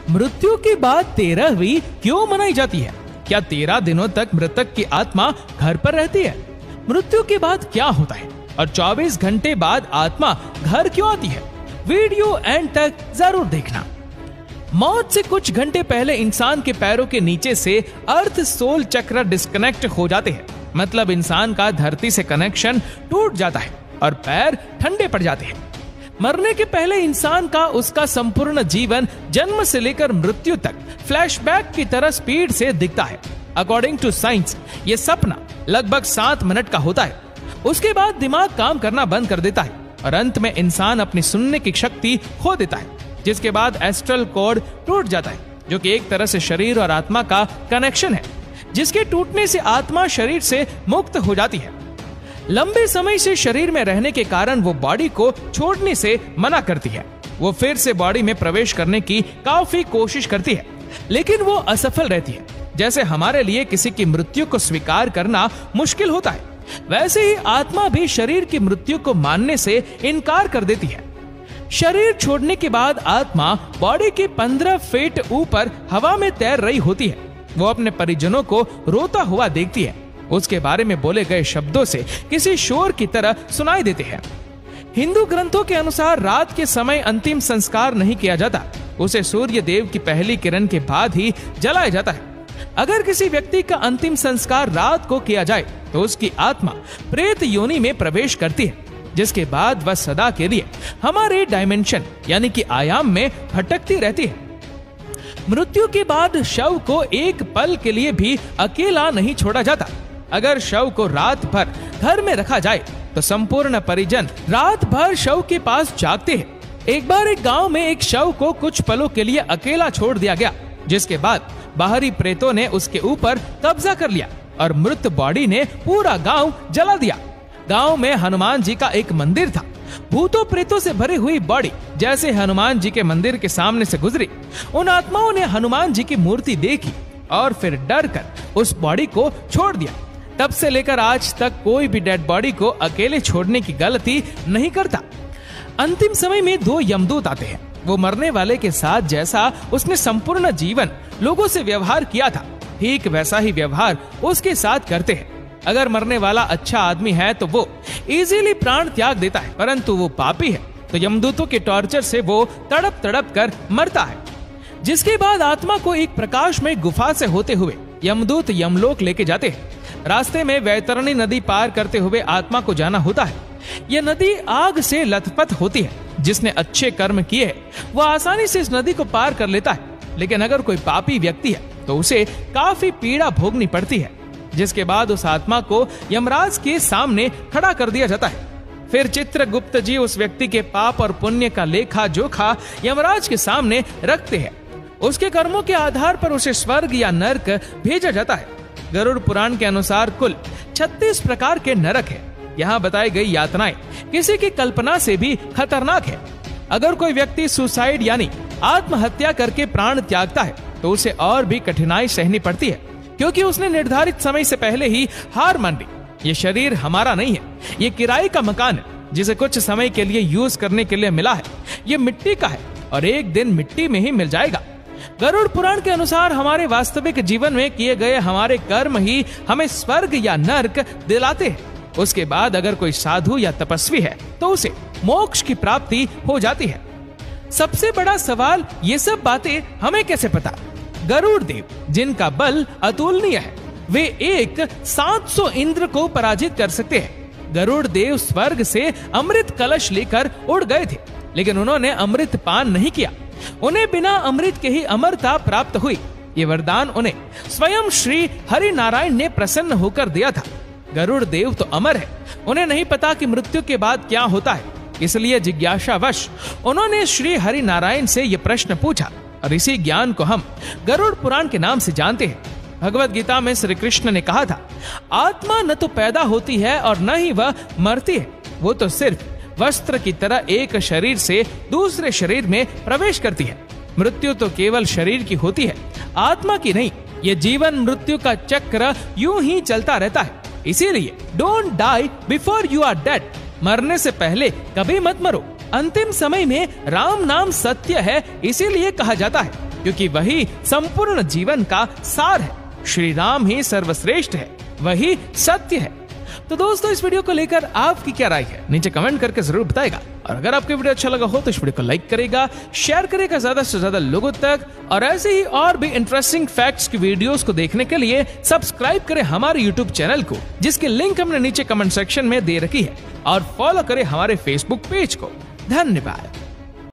मृत्यु के बाद 13वीं क्यों मनाई जाती है? क्या 13 दिनों तक मृतक की आत्मा घर पर रहती है? मृत्यु के बाद क्या होता है और 24 घंटे बाद आत्मा घर क्यों आती है? वीडियो एंड तक जरूर देखना। मौत से कुछ घंटे पहले इंसान के पैरों के नीचे से अर्थ सोल चक्र डिस्कनेक्ट हो जाते हैं। मतलब इंसान का धरती से कनेक्शन टूट जाता है और पैर ठंडे पड़ जाते हैं। मरने के पहले इंसान का उसका संपूर्ण जीवन जन्म से लेकर मृत्यु तक फ्लैशबैक की तरह स्पीड से दिखता है। अकॉर्डिंग टू साइंस ये सपना लगभग 7 मिनट का होता है। उसके बाद दिमाग काम करना बंद कर देता है और अंत में इंसान अपनी सुनने की शक्ति खो देता है, जिसके बाद एस्ट्रल कॉर्ड टूट जाता है, जो कि एक तरह से शरीर और आत्मा का कनेक्शन है, जिसके टूटने से आत्मा शरीर से मुक्त हो जाती है। लंबे समय से शरीर में रहने के कारण वो बॉडी को छोड़ने से मना करती है। वो फिर से बॉडी में प्रवेश करने की काफी कोशिश करती है, लेकिन वो असफल रहती है। जैसे हमारे लिए किसी की मृत्यु को स्वीकार करना मुश्किल होता है, वैसे ही आत्मा भी शरीर की मृत्यु को मानने से इनकार कर देती है। शरीर छोड़ने के बाद आत्मा बॉडी के 15 फीट ऊपर हवा में तैर रही होती है। वो अपने परिजनों को रोता हुआ देखती है। उसके बारे में बोले गए शब्दों से किसी शोर की तरह सुनाई देते हैं। हिंदू ग्रंथों के अनुसार रात के समय अंतिम संस्कार नहीं किया जाता, उसे सूर्य देव की पहली किरण के बाद ही जलाया जाता है। अगर किसी व्यक्ति का अंतिम संस्कार रात को किया जाए तो उसकी आत्मा प्रेत योनि में प्रवेश करती है, जिसके बाद वह सदा के लिए हमारे डायमेंशन यानी कि आयाम में भटकती रहती है। मृत्यु के बाद शव को एक पल के लिए भी अकेला नहीं छोड़ा जाता। अगर शव को रात भर घर में रखा जाए तो संपूर्ण परिजन रात भर शव के पास जागते हैं। एक बार एक गांव में एक शव को कुछ पलों के लिए अकेला छोड़ दिया गया, जिसके बाद बाहरी प्रेतों ने उसके ऊपर कब्जा कर लिया और मृत बॉडी ने पूरा गांव जला दिया। गांव में हनुमान जी का एक मंदिर था। भूतों प्रेतों से भरी हुई बॉडी जैसे हनुमान जी के मंदिर के सामने से गुजरी, उन आत्माओं ने हनुमान जी की मूर्ति देखी और फिर डर कर उस बॉडी को छोड़ दिया। तब से लेकर आज तक कोई भी डेड बॉडी को अकेले छोड़ने की गलती नहीं करता। अंतिम समय में 2 यमदूत आते हैं। वो मरने वाले के साथ जैसा उसने संपूर्ण जीवन लोगों से व्यवहार किया था, ठीक वैसा ही व्यवहार उसके साथ करते हैं। अगर मरने वाला अच्छा आदमी है तो वो इजीली प्राण त्याग देता है, परंतु वो पापी है तो यमदूतों के टॉर्चर से वो तड़प तड़प कर मरता है। जिसके बाद आत्मा को एक प्रकाशमय गुफा से होते हुए यमदूत यमलोक लेके जाते हैं। रास्ते में वैतरणी नदी पार करते हुए आत्मा को जाना होता है। यह नदी आग से लथपथ होती है। जिसने अच्छे कर्म किए हैं वह आसानी से इस नदी को पार कर लेता है, लेकिन अगर कोई पापी व्यक्ति है तो उसे काफी पीड़ा भोगनी पड़ती है। जिसके बाद उस आत्मा को यमराज के सामने खड़ा कर दिया जाता है। फिर चित्रगुप्त जी उस व्यक्ति के पाप और पुण्य का लेखा जोखा यमराज के सामने रखते हैं। उसके कर्मों के आधार पर उसे स्वर्ग या नरक भेजा जाता है। गरुड़ पुराण के अनुसार कुल 36 प्रकार के नरक है। यहाँ बताई गई यातनाएं किसी की कल्पना से भी खतरनाक है। अगर कोई व्यक्ति सुसाइड यानी आत्महत्या करके प्राण त्यागता है तो उसे और भी कठिनाई सहनी पड़ती है, क्योंकि उसने निर्धारित समय से पहले ही हार मान ली। ये शरीर हमारा नहीं है, ये किराए का मकान है जिसे कुछ समय के लिए यूज करने के लिए मिला है। ये मिट्टी का है और एक दिन मिट्टी में ही मिल जाएगा। गरुड़ पुराण के अनुसार हमारे वास्तविक जीवन में किए गए हमारे कर्म ही हमें स्वर्ग या नरक दिलाते हैं। उसके बाद अगर कोई साधु या तपस्वी है तो उसे मोक्ष की प्राप्ति हो जाती है। सबसे बड़ा सवाल ये सब बातें हमें कैसे पता? गरुड़ देव जिनका बल अतुलनीय है, वे एक 700 इंद्र को पराजित कर सकते हैं। गरुड़ देव स्वर्ग से अमृत कलश लेकर उड़ गए थे, लेकिन उन्होंने अमृत पान नहीं किया। उन्हें बिना अमृत के ही अमरता प्राप्त हुई। ये वरदान उन्हें स्वयं श्री हरि नारायण ने प्रसन्न होकर दिया था। गरुड़ देव तो अमर है, उन्हें नहीं पता कि मृत्यु के बाद क्या होता है, इसलिए जिज्ञासावश उन्होंने श्री हरि नारायण से यह प्रश्न पूछा और इसी ज्ञान को हम गरुड़ पुराण के नाम से जानते हैं। भगवत गीता में श्री कृष्ण ने कहा था, आत्मा न तो पैदा होती है और न ही वह मरती है, वो तो सिर्फ वस्त्र की तरह एक शरीर से दूसरे शरीर में प्रवेश करती है। मृत्यु तो केवल शरीर की होती है, आत्मा की नहीं। ये जीवन मृत्यु का चक्र यूं ही चलता रहता है। इसीलिए don't die before you are dead, मरने से पहले कभी मत मरो। अंतिम समय में राम नाम सत्य है, इसीलिए कहा जाता है क्योंकि वही संपूर्ण जीवन का सार है। श्री राम ही सर्वश्रेष्ठ है, वही सत्य है। तो दोस्तों, इस वीडियो को लेकर आपकी क्या राय है, नीचे कमेंट करके जरूर बताएगा। और अगर आपको वीडियो अच्छा लगा हो तो इस वीडियो को लाइक करेगा, शेयर करेगा ज्यादा से ज्यादा लोगों तक, और ऐसे ही और भी इंटरेस्टिंग फैक्ट्स की वीडियोस को देखने के लिए सब्सक्राइब करें हमारे यूट्यूब चैनल को, जिसकी लिंक हमने नीचे कमेंट सेक्शन में दे रखी है, और फॉलो करें हमारे फेसबुक पेज को। धन्यवाद।